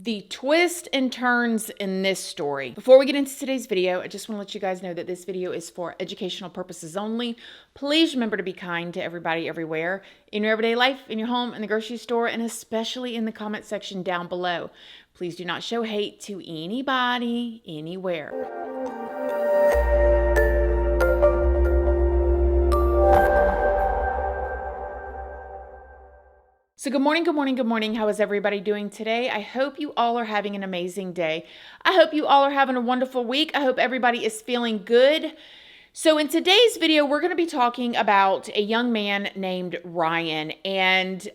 The twists and turns in this story. Before we get into today's video, I just want to let you guys know that this video is for educational purposes only. Please remember to be kind to everybody everywhere, in your everyday life, in your home, in the grocery store, and especially in the comment section down below. Please do not show hate to anybody, anywhere. So good morning, good morning, good morning. How is everybody doing today? I hope you all are having an amazing day. I hope you all are having a wonderful week. I hope everybody is feeling good. So in today's video, we're going to be talking about a young man named Ryan, and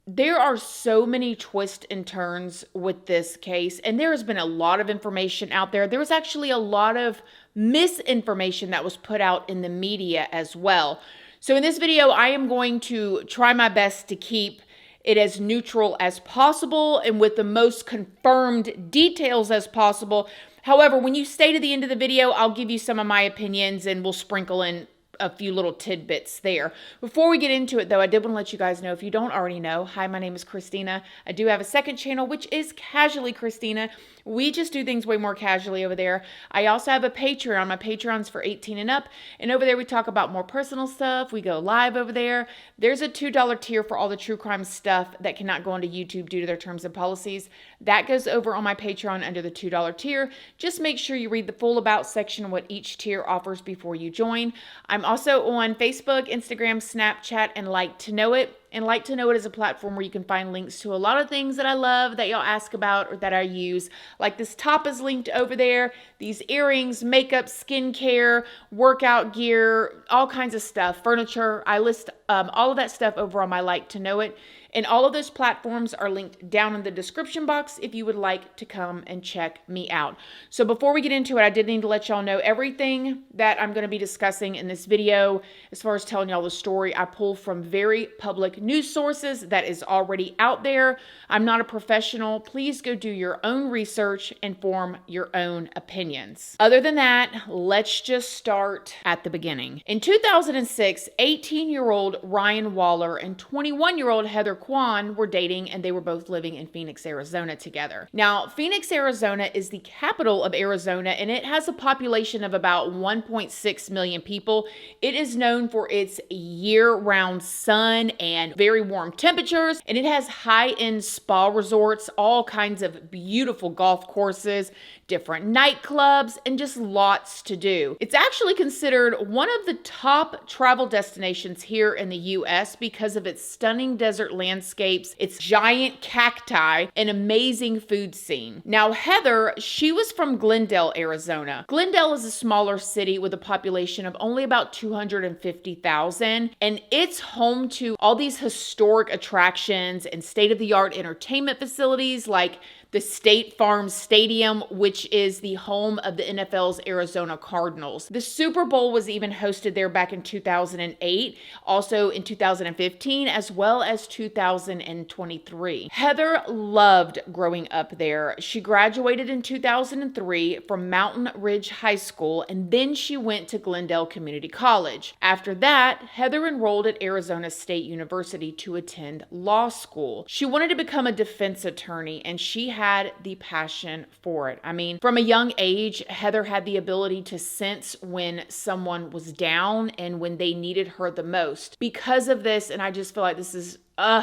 there are so many twists and turns with this case, and there has been a lot of information out there. There was actually a lot of misinformation that was put out in the media as well. So in this video, I am going to try my best to keep it as neutral as possible and with the most confirmed details as possible. However, when you stay to the end of the video, I'll give you some of my opinions and we'll sprinkle in a few little tidbits there. Before we get into it though, I did want to let you guys know, if you don't already know, hi, my name is Christina. I do have a second channel, which is Casually Christina. We just do things way more casually over there. I also have a Patreon. My Patreon's for 18 and up. And over there, we talk about more personal stuff. We go live over there. There's a $2 tier for all the true crime stuff that cannot go onto YouTube due to their terms and policies. That goes over on my Patreon under the $2 tier. Just make sure you read the full about section of what each tier offers before you join. I'm also on Facebook, Instagram, Snapchat, and Like to Know It. And Like to Know It is a platform where you can find links to a lot of things that I love that y'all ask about or that I use. Like this top is linked over there. These earrings, makeup, skincare, workout gear, all kinds of stuff, furniture. I list all of that stuff over on my Like to Know It. And all of those platforms are linked down in the description box if you would like to come and check me out. So before we get into it, I did need to let y'all know everything that I'm going to be discussing in this video, as far as telling y'all the story, I pull from very public news sources that is already out there. I'm not a professional. Please go do your own research and form your own opinions. Other than that, let's just start at the beginning. In 2006, 18-year-old Ryan Waller and 21-year-old Heather Quan were dating, and they were both living in Phoenix, Arizona together. Now, Phoenix, Arizona is the capital of Arizona, and it has a population of about 1.6 million people. It is known for its year-round sun and very warm temperatures, and it has high-end spa resorts, all kinds of beautiful golf courses, different nightclubs, and just lots to do. It's actually considered one of the top travel destinations here in the U.S. because of its stunning desert landscapes, its giant cacti, and amazing food scene. Now, Heather, she was from Glendale, Arizona. Glendale is a smaller city with a population of only about 250,000, and it's home to all these historic attractions and state-of-the-art entertainment facilities like the State Farm Stadium, which is the home of the NFL's Arizona Cardinals. The Super Bowl was even hosted there back in 2008, also in 2015, as well as 2023. Heather loved growing up there. She graduated in 2003 from Mountain Ridge High School, and then she went to Glendale Community College. After that, Heather enrolled at Arizona State University to attend law school. She wanted to become a defense attorney, and she had the passion for it. I mean, from a young age, Heather had the ability to sense when someone was down and when they needed her the most. Because of this, and I just feel like this is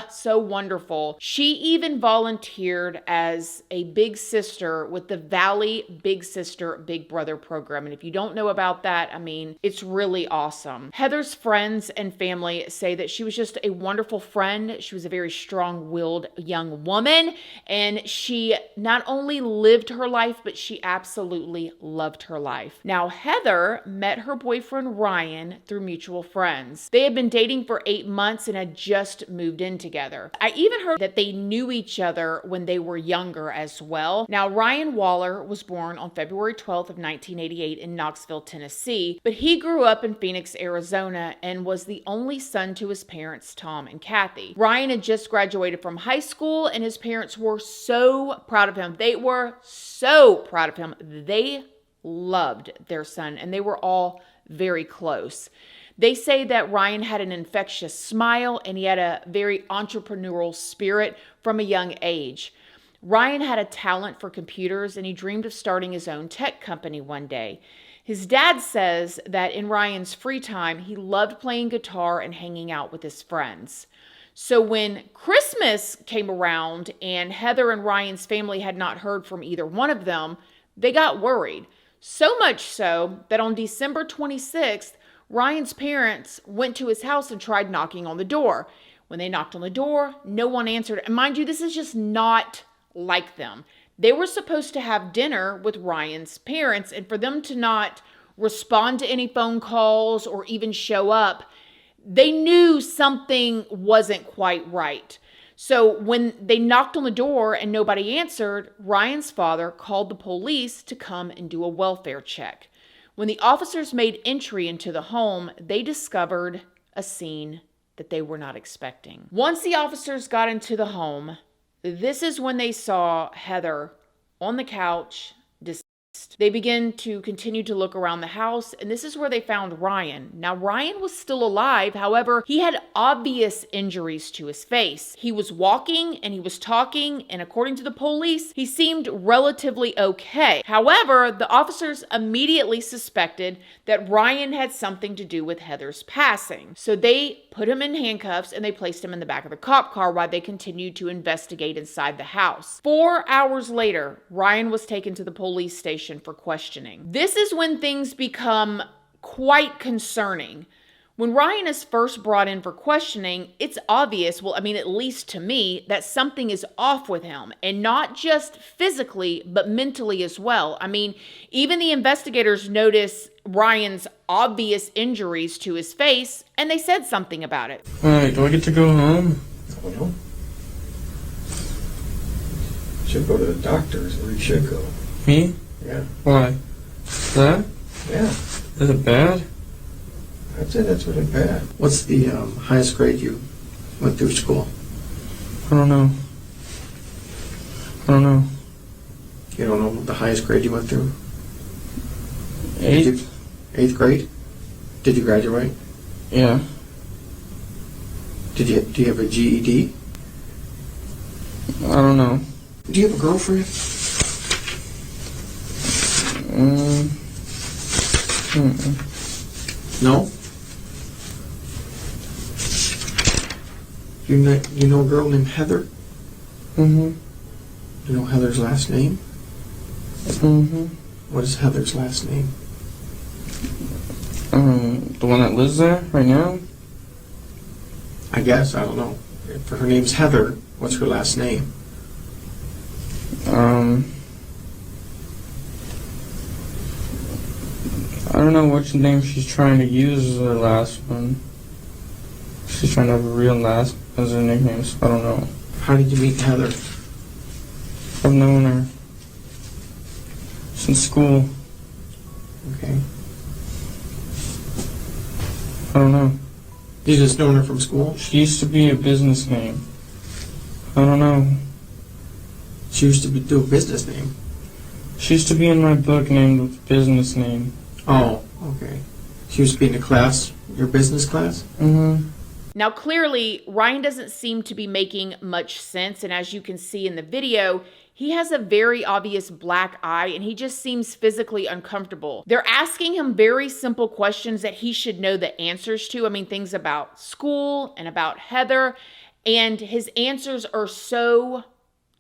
so wonderful. She even volunteered as a big sister with the Valley Big Sister Big Brother program. And if you don't know about that, I mean, it's really awesome. Heather's friends and family say that she was just a wonderful friend. She was a very strong-willed young woman, and she not only lived her life, but she absolutely loved her life. Now, Heather met her boyfriend Ryan through mutual friends. They had been dating for 8 months and had just moved in together. I even heard that they knew each other when they were younger as well. Now, Ryan Waller was born on February 12th of 1988 in Knoxville, Tennessee, but he grew up in Phoenix, Arizona, and was the only son to his parents, Tom and Kathy. Ryan had just graduated from high school, and his parents were so proud of him. They were so proud of him. They loved their son, and they were all very close. They say that Ryan had an infectious smile and he had a very entrepreneurial spirit from a young age. Ryan had a talent for computers and he dreamed of starting his own tech company one day. His dad says that in Ryan's free time, he loved playing guitar and hanging out with his friends. So when Christmas came around and Heather and Ryan's family had not heard from either one of them, they got worried. So much so that on December 26th, Ryan's parents went to his house and tried knocking on the door. When they knocked on the door, no one answered. And mind you, this is just not like them. They were supposed to have dinner with Ryan's parents, and for them to not respond to any phone calls or even show up, they knew something wasn't quite right. So when they knocked on the door and nobody answered, Ryan's father called the police to come and do a welfare check. When the officers made entry into the home, they discovered a scene that they were not expecting. Once the officers got into the home, this is when they saw Heather on the couch, deceased. They began to continue to look around the house, and this is where they found Ryan. Now, Ryan was still alive. However, he had obvious injuries to his face. He was walking and he was talking, and according to the police, he seemed relatively okay. However, the officers immediately suspected that Ryan had something to do with Heather's passing. So they put him in handcuffs and they placed him in the back of the cop car while they continued to investigate inside the house. 4 hours later, Ryan was taken to the police station for questioning. This is when things become quite concerning. When Ryan is first brought in for questioning, it's obvious, well, I mean, at least to me, that something is off with him, and not just physically, but mentally as well. I mean, even the investigators noticed Ryan's obvious injuries to his face, and they said something about it. All right, do I get to go home? Oh, no. Should go to the doctors, or you should go. Me? Yeah. Why? That? Yeah. Is it bad? I'd say that's really bad. What's the highest grade you went through school? I don't know. You don't know the highest grade you went through? 8th? 8th grade? Did you graduate? Yeah. Do you have a GED? I don't know. Do you have a girlfriend? No? You know a girl named Heather? Mm-hmm. You know Heather's last name? Mm-hmm. What is Heather's last name? The one that lives there right now? I guess, I don't know. If her name's Heather, what's her last name? I don't know which name she's trying to use as her last one. She's trying to have a real last as her nickname, so I don't know. How did you meet Heather? I've known her since school. Okay. I don't know. You just known her from school? She used to be a business name. I don't know. She used to do a business name. She used to be in my book named with business name. Oh, okay. She used to be in the class, your business class? Mm-hmm. Now, clearly, Ryan doesn't seem to be making much sense, and as you can see in the video, he has a very obvious black eye, and he just seems physically uncomfortable. They're asking him very simple questions that he should know the answers to. I mean, things about school and about Heather, and his answers are so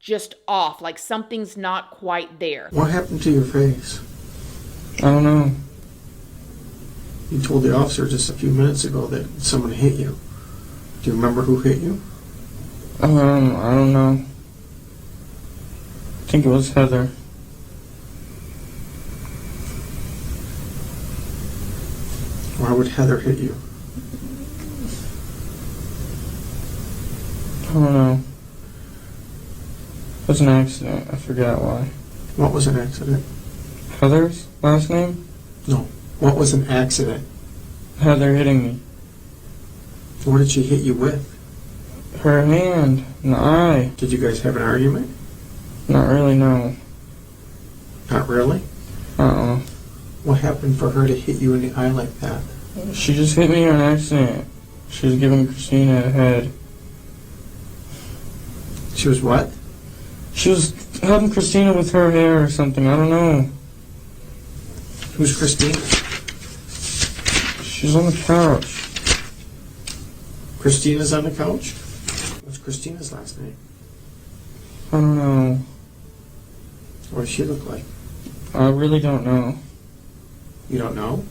just off, like something's not quite there. What happened to your face? I don't know. You told the officer just a few minutes ago that someone hit you. Do you remember who hit you? I don't know. I think it was Heather. Why would Heather hit you? I don't know. It was an accident. I forgot why. What was an accident? Heather's last name? No. What was an accident? Heather hitting me. What did she hit you with? Her hand in the eye. Did you guys have an argument? Not really, no. Not really? Uh-uh. What happened for her to hit you in the eye like that? She just hit me on accident. She was giving Christina a head. She was what? She was helping Christina with her hair or something. I don't know. Who's Christina? She's on the couch. Christina's on the couch? What's Christina's last name? I don't know. What does she look like? I really don't know. You don't know?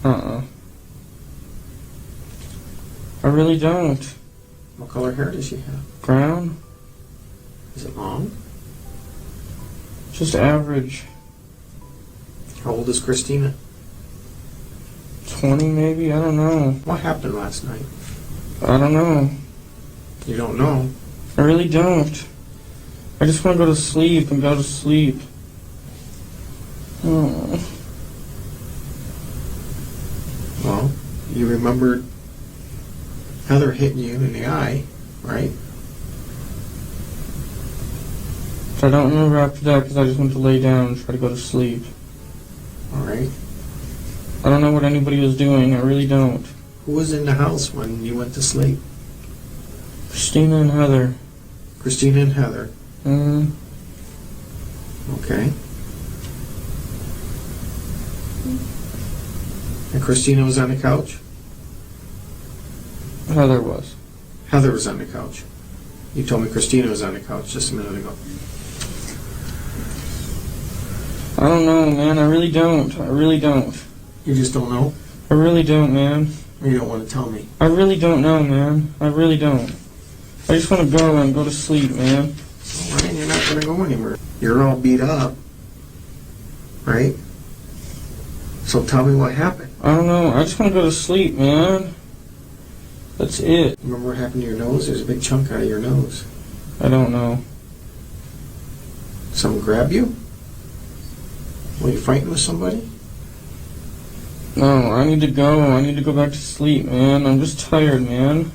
I really don't. What color hair does she have? Brown? Is it long? Just average. How old is Christina? 20 maybe? I don't know. What happened last night? I don't know. You don't know? I really don't. I just want to go to sleep and go to sleep. Oh. Well, you remembered Heather hitting you in the eye, right? I don't remember after that because I just went to lay down and try to go to sleep. All right. I don't know what anybody was doing. I really don't. Who was in the house when you went to sleep? Christina and Heather. Christina and Heather. Mm-hmm. Okay. And Christina was on the couch? Heather was. Heather was on the couch. You told me Christina was on the couch just a minute ago. I don't know, man. I really don't. I really don't. You just don't know? I really don't, man. Or you don't want to tell me? I really don't know, man. I really don't. I just want to go and go to sleep, man. All right, you're not going to go anywhere. You're all beat up, right? So tell me what happened. I don't know. I just want to go to sleep, man. That's it. Remember what happened to your nose? There's a big chunk out of your nose. I don't know. Someone grab you? Were you fighting with somebody? No, I need to go. I need to go back to sleep, man. I'm just tired, man.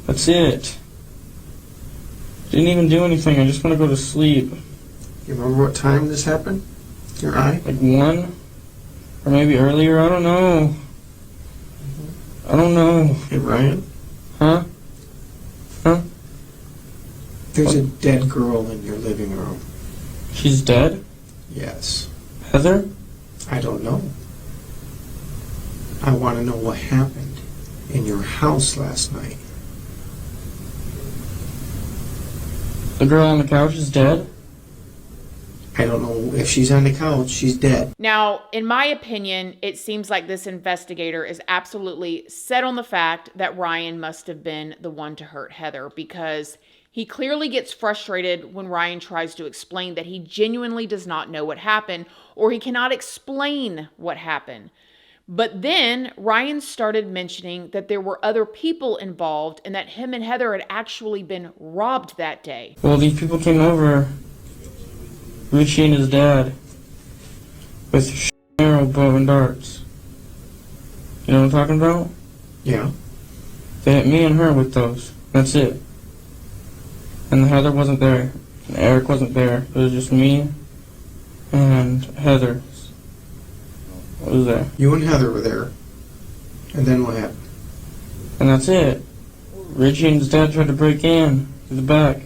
That's it. Didn't even do anything. I just want to go to sleep. You remember what time this happened? Your eye? Like 1? Or maybe earlier? I don't know. I don't know. Hey, Ryan? Huh? Huh? There's a dead girl in your living room. She's dead? Yes. Heather? I don't know. I want to know what happened in your house last night. The girl on the couch is dead? I don't know if she's on the couch. She's dead. Now, in my opinion, it seems like this investigator is absolutely set on the fact that Ryan must have been the one to hurt Heather, because he clearly gets frustrated when Ryan tries to explain that he genuinely does not know what happened, or he cannot explain what happened. But then Ryan started mentioning that there were other people involved and that him and Heather had actually been robbed that day. Well, these people came over. Richie and his dad. With arrow, bow, and darts. You know what I'm talking about? Yeah. They hit me and her with those. That's it. And Heather wasn't there. And Eric wasn't there. It was just me and Heather. What was there? You and Heather were there. And then what happened? And that's it. Richie and his dad tried to break in through the back.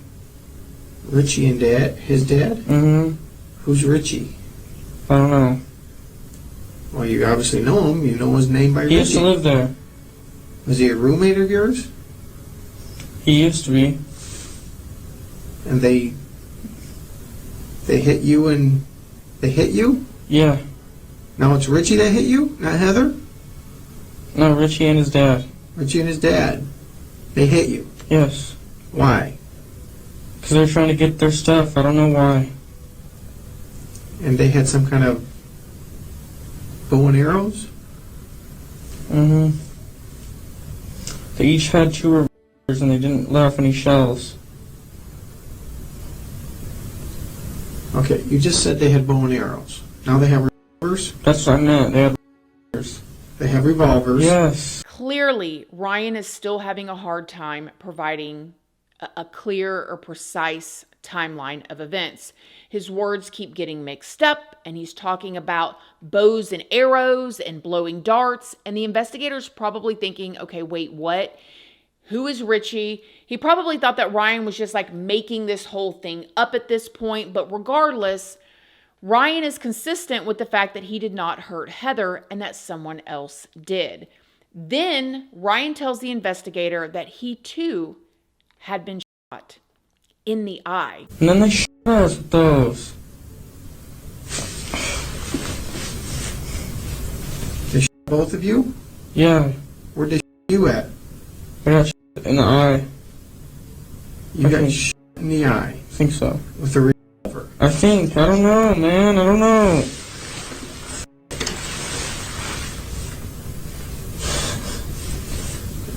Richie and Dad? His dad? Mm-hmm. Who's Richie? I don't know. Well, you obviously know him. You know his name by Richie. He used to live there. Was he a roommate of yours? He used to be. And they hit you and they hit you? Yeah. Now it's Richie that hit you, not Heather? No, Richie and his dad. Richie and his dad. They hit you. Yes. Why? Because they're trying to get their stuff. I don't know why. And they had some kind of bow and arrows? Mm-hmm. They each had 2 revolvers and they didn't let off any shells. Okay, you just said they had bow and arrows. Now they have revolvers? That's what I meant. They had revolvers. They have revolvers. Yes. Clearly, Ryan is still having a hard time providing a clear or precise timeline of events. His words keep getting mixed up, and he's talking about bows and arrows and blowing darts, and the investigator's probably thinking, okay, wait, what? Who is Richie? He probably thought that Ryan was just like making this whole thing up at this point. But regardless, Ryan is consistent with the fact that he did not hurt Heather and that someone else did. Then Ryan tells the investigator that he too had been shot in the eye. And then they shot us with those. They shot both of you? Yeah, Where did you at? I got shot in the eye. You got shot in the eye I think so. with a revolver. I think. I don't know, man. I don't know.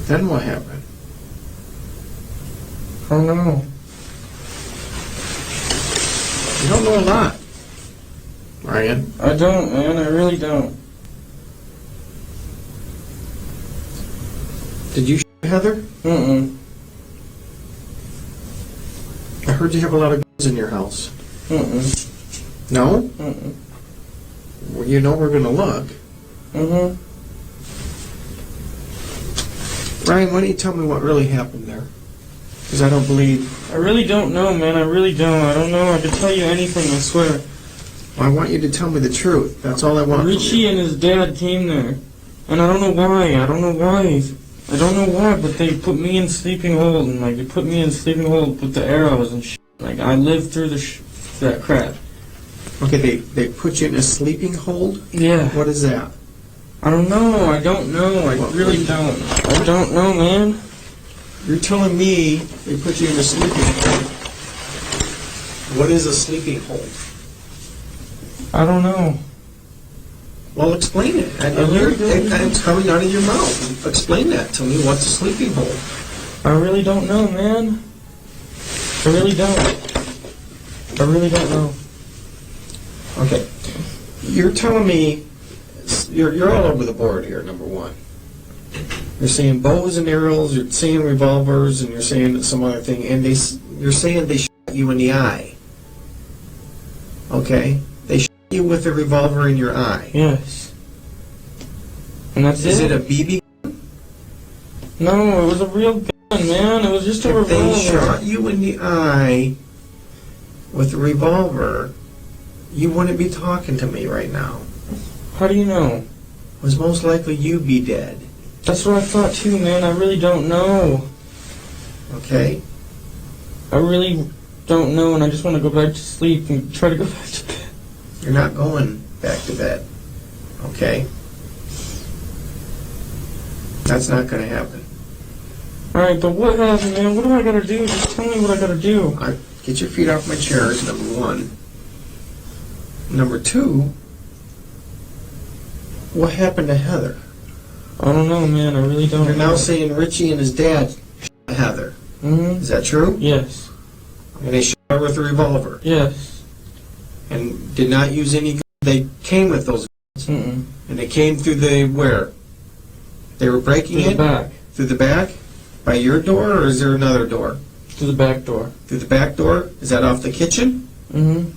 Then what happened? I don't know. You don't know a lot, Ryan. I don't, man. I really don't. Did you shoot Heather? Mm-mm. I heard you have a lot of guns in your house. Mm-mm. No? Mm-mm. Well, you know we're gonna look. Mm-hmm. Ryan, why don't you tell me what really happened there? Because I don't believe... I really don't know, man. I really don't. I don't know. I could tell you anything, I swear. I want you to tell me the truth. That's all I want from Richie you. and his dad came there. And I don't know why. I don't know why. I don't know why, but they put me in sleeping hold. And, like, they put me in sleeping hold with the arrows and shit. Like, I lived through that crap. Okay, they put you in a sleeping hold? Yeah. What is that? I don't know. I don't know. I really don't. I don't know, man. You're telling me they put you in a sleeping hold. What is a sleeping hold? I don't know. Well, explain it. It's coming out of your mouth. Explain that to me. What's a sleeping hold? I really don't know, man. I really don't. I really don't know. Okay. You're telling me you're all over the board here, number one. You're saying bows and arrows, you're saying revolvers, and you're saying some other thing, and you're saying they shot you in the eye. Okay? They shot you with a revolver in your eye. Yes. And that's Is it it? a BB? No, it was a real gun, man. It was just a If they revolver. shot you in the eye with a revolver, you wouldn't be talking to me right now. How do you know? Was most likely you be dead. That's what I thought too, man. I really don't know. Okay? I really don't know, and I just want to go back to sleep and try to go back to bed. You're not going back to bed. Okay? That's not going to happen. Alright, but what happened, man? What do I gotta do? Just tell me what I gotta do. All right, get your feet off my chair is number one. Number two, what happened to Heather? I don't know, man. I really don't You're know. now saying Richie and his dad shot Heather. Mm-hmm. Is that true? Yes. And they shot her with a revolver. Yes. And did not use any guns. They came with those guns. Mm-mm. And they came through the where? They were breaking Through in? the back. Through the back? By your door, or is there another door? Through the back door. Through the back door? Is that off the kitchen? Mm-hmm.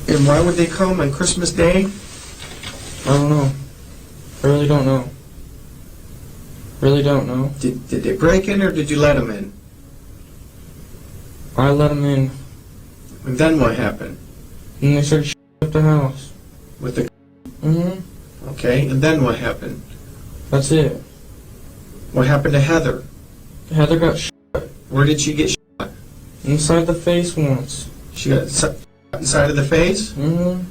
And why would they come on Christmas Day? I don't know. I really don't know. Really don't know. Did they break in, or did you let them in? I let them in, And then what happened? and they started shooting up the house. With the Mm-hmm. okay, and then what happened? That's it. What happened to Heather? Heather got shot Where did she get shot? inside the face once. She got shot inside of the face? Mm-hmm.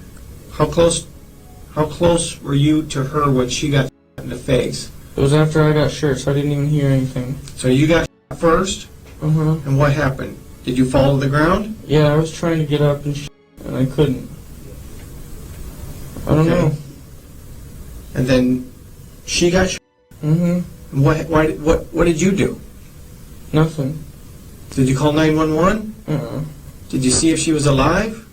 How close were you to her when she got shot in the face? It was after I got shot, so I didn't even hear anything. So you got shot first, Uh-huh. and what happened? Did you fall to the ground? Yeah, I was trying to get up and I couldn't. I don't Okay. know. And then she got shot. Mm-hmm. What did you do? Nothing. Did you call 911? Uh-uh. Did you see if she was alive?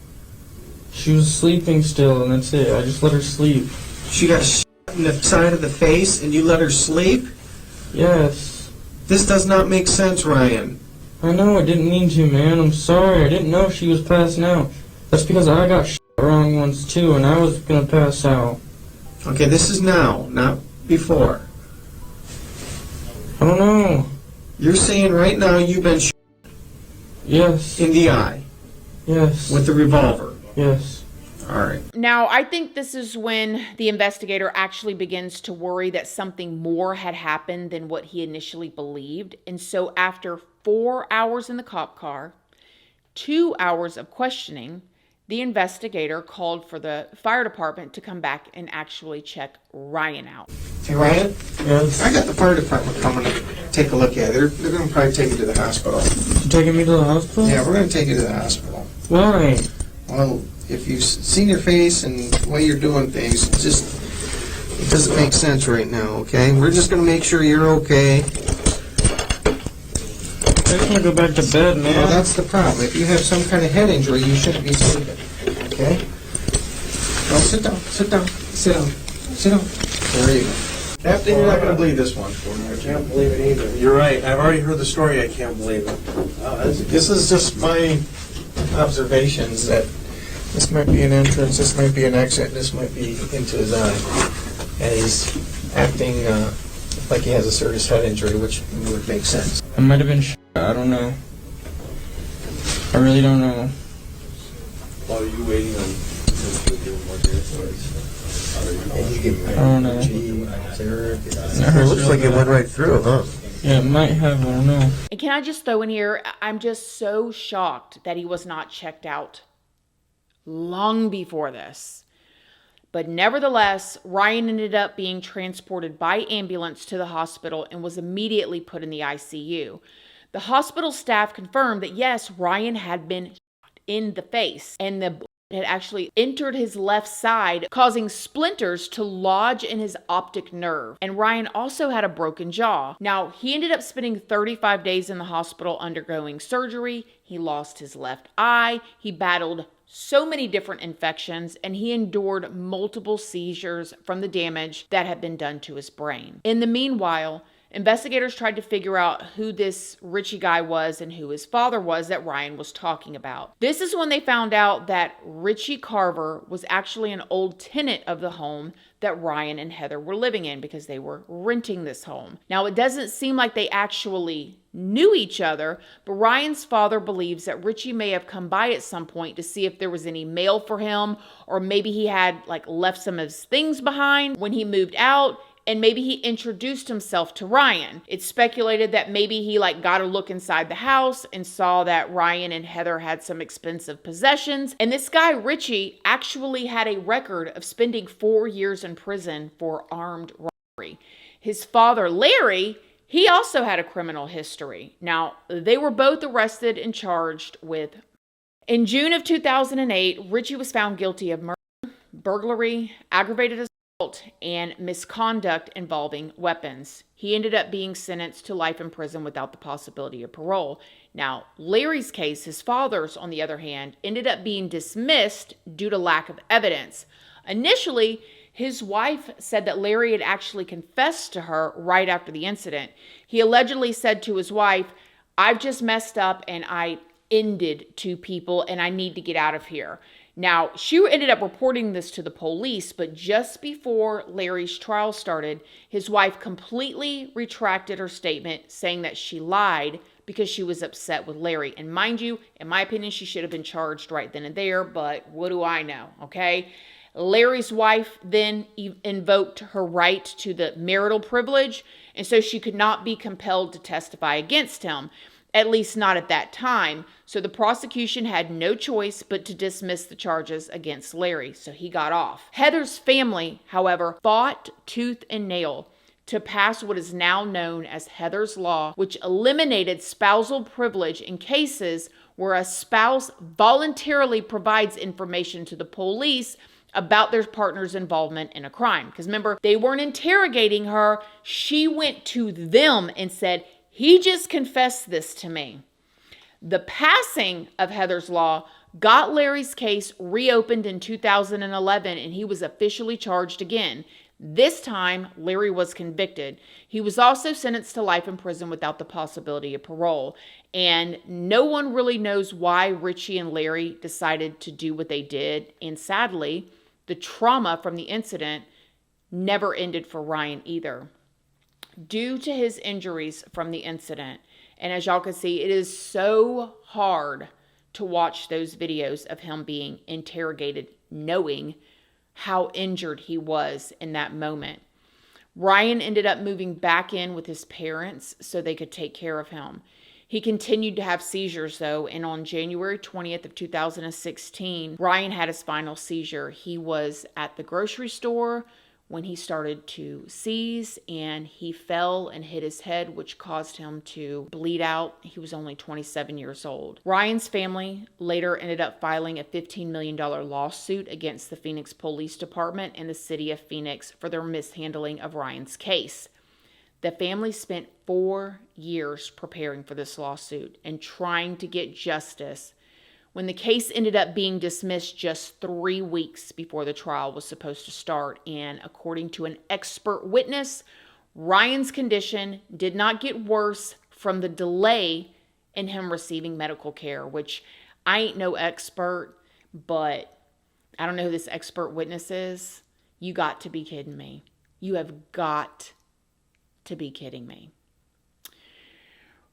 She was sleeping still, and that's it. I just let her sleep. She got shot in the side of the face, and you let her sleep? Yes. This does not make sense, Ryan. I know, I didn't mean to, man. I'm sorry. I didn't know she was passing out. That's because I got shot wrong once, too, and I was gonna pass out. Okay, this is now, not before. I don't know. You're saying right now you've been shot Yes. in the eye Yes. with the revolver. Yes. All right. Now, I think this is when the investigator actually begins to worry that something more had happened than what he initially believed. And so after 4 hours in the cop car, 2 hours of questioning, the investigator called for the fire department to come back and actually check Ryan out. Hey, Ryan, Yes. I got the fire department coming to take a look at it. They're going to probably take you to the hospital. You taking me to the hospital? Yeah, we're going to take you to the hospital. Why? Well, if you've seen your face and the way you're doing things, it doesn't make sense right now, okay? We're just going to make sure you're okay. I just want to go back to bed, man. Well, that's the problem. If you have some kind of head injury, you shouldn't be sleeping, okay? Well, sit down, sit down, sit down, sit down. There you go. Captain, you're not going to believe this one. I can't believe it either. You're right. I've already heard the story. I can't believe it. This is just my observations that this might be an entrance, this might be an exit, this might be into his eye. And he's acting like he has a serious head injury, which would make sense. I might have been I don't know. I really don't know. While are you waiting on potentially doing more data stories? And you get I don't know. It looks like it went right through, huh? Yeah, it might have, I don't know. And can I just throw in here, I'm just so shocked that he was not checked out long before this. But nevertheless, Ryan ended up being transported by ambulance to the hospital and was immediately put in the ICU. The hospital staff confirmed that yes, Ryan had been shot in the face and the bullet had actually entered his left side, causing splinters to lodge in his optic nerve. And Ryan also had a broken jaw. Now, he ended up spending 35 days in the hospital undergoing surgery. He lost his left eye. He battled so many different infections, and he endured multiple seizures from the damage that had been done to his brain. In the meanwhile, investigators tried to figure out who this Richie guy was and who his father was that Ryan was talking about. This is when they found out that Richie Carver was actually an old tenant of the home that Ryan and Heather were living in because they were renting this home. Now, it doesn't seem like they actually knew each other, but Ryan's father believes that Richie may have come by at some point to see if there was any mail for him, or maybe he had left some of his things behind when he moved out. And maybe he introduced himself to Ryan. It's speculated that maybe he got a look inside the house and saw that Ryan and Heather had some expensive possessions. And this guy, Richie, actually had a record of spending 4 years in prison for armed robbery. His father, Larry, he also had a criminal history. Now, they were both arrested and charged with. In June of 2008, Richie was found guilty of murder, burglary, aggravated assault, and misconduct involving weapons. He ended up being sentenced to life in prison without the possibility of parole. Now, Larry's case, his father's, on the other hand, ended up being dismissed due to lack of evidence. Initially, his wife said that Larry had actually confessed to her right after the incident. He allegedly said to his wife, "I've just messed up and I ended 2 people and I need to get out of here." Now, she ended up reporting this to the police, but just before Larry's trial started, his wife completely retracted her statement, saying that she lied because she was upset with Larry. And mind you, in my opinion, she should have been charged right then and there, but what do I know, okay? Larry's wife then invoked her right to the marital privilege, and so she could not be compelled to testify against him. At least not at that time. So the prosecution had no choice but to dismiss the charges against Larry. So he got off. Heather's family, however, fought tooth and nail to pass what is now known as Heather's Law, which eliminated spousal privilege in cases where a spouse voluntarily provides information to the police about their partner's involvement in a crime. Because remember, they weren't interrogating her. She went to them and said, "He just confessed this to me." The passing of Heather's Law got Larry's case reopened in 2011, and he was officially charged again. This time, Larry was convicted. He was also sentenced to life in prison without the possibility of parole. And no one really knows why Richie and Larry decided to do what they did. And sadly, the trauma from the incident never ended for Ryan either. due to his injuries from the incident. And as y'all can see, it is so hard to watch those videos of him being interrogated, knowing how injured he was in that moment. Ryan ended up moving back in with his parents so they could take care of him. He continued to have seizures though, and on January 20th of 2016, Ryan had his final seizure. He was at the grocery store when he started to seize, and he fell and hit his head, which caused him to bleed out. He was only 27 years old. Ryan's family later ended up filing a $15 million lawsuit against the Phoenix Police Department and the city of Phoenix for their mishandling of Ryan's case. The family spent 4 years preparing for this lawsuit and trying to get justice, when the case ended up being dismissed just 3 weeks before the trial was supposed to start. And according to an expert witness, Ryan's condition did not get worse from the delay in him receiving medical care, which I ain't no expert, but I don't know who this expert witness is. You got to be kidding me. You have got to be kidding me.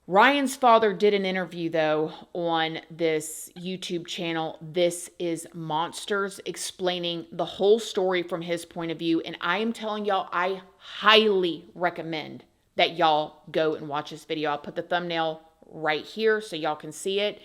Ryan's father did an interview, though, on this YouTube channel, This Is Monsters, explaining the whole story from his point of view. And I am telling y'all, I highly recommend that y'all go and watch this video. I'll put the thumbnail right here so y'all can see it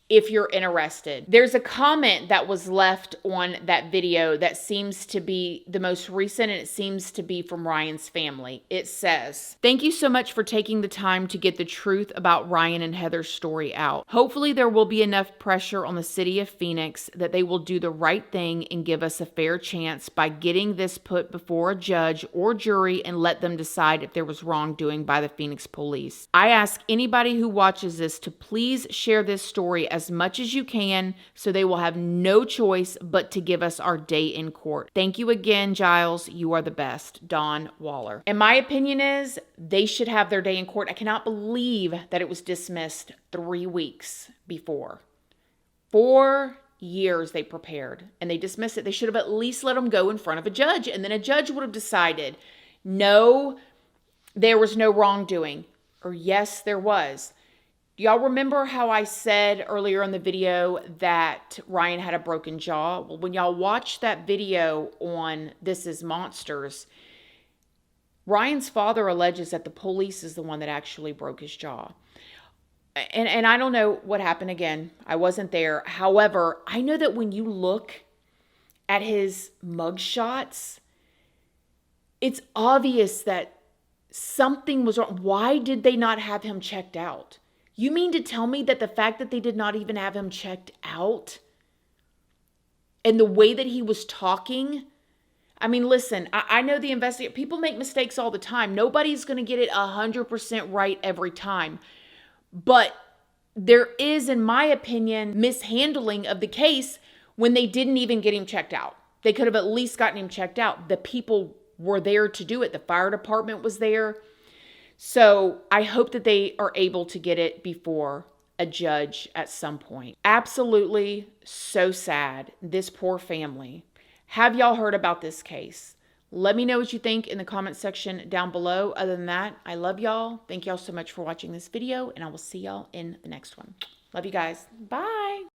if you're interested. There's a comment that was left on that video that seems to be the most recent, and it seems to be from Ryan's family. It says, "Thank you so much for taking the time to get the truth about Ryan and Heather's story out. Hopefully there will be enough pressure on the city of Phoenix that they will do the right thing and give us a fair chance by getting this put before a judge or jury and let them decide if there was wrongdoing by the Phoenix police. I ask anybody who watches this to please share this story as much as you can so they will have no choice but to give us our day in court. Thank you again, Giles. You are the best. Don Waller." And my opinion is they should have their day in court. I cannot believe that it was dismissed 3 weeks before. 4 years they prepared and they dismissed it. They should have at least let them go in front of a judge, and then a judge would have decided, no, there was no wrongdoing, or yes, there was. Do y'all remember how I said earlier in the video that Ryan had a broken jaw? Well, when y'all watch that video on This Is Monsters, Ryan's father alleges that the police is the one that actually broke his jaw. And I don't know what happened again. I wasn't there. However, I know that when you look at his mugshots, it's obvious that something was wrong. Why did they not have him checked out? You mean to tell me that the fact that they did not even have him checked out and the way that he was talking? I mean, listen, I know the investigator, people make mistakes all the time. Nobody's going to get it 100% right every time. But there is, in my opinion, mishandling of the case when they didn't even get him checked out. They could have at least gotten him checked out. The people were there to do it. The fire department was there. So I hope that they are able to get it before a judge at some point. Absolutely so sad. This poor family. Have y'all heard about this case? Let me know what you think in the comment section down below. Other than that, I love y'all. Thank y'all so much for watching this video, and I will see y'all in the next one. Love you guys. Bye.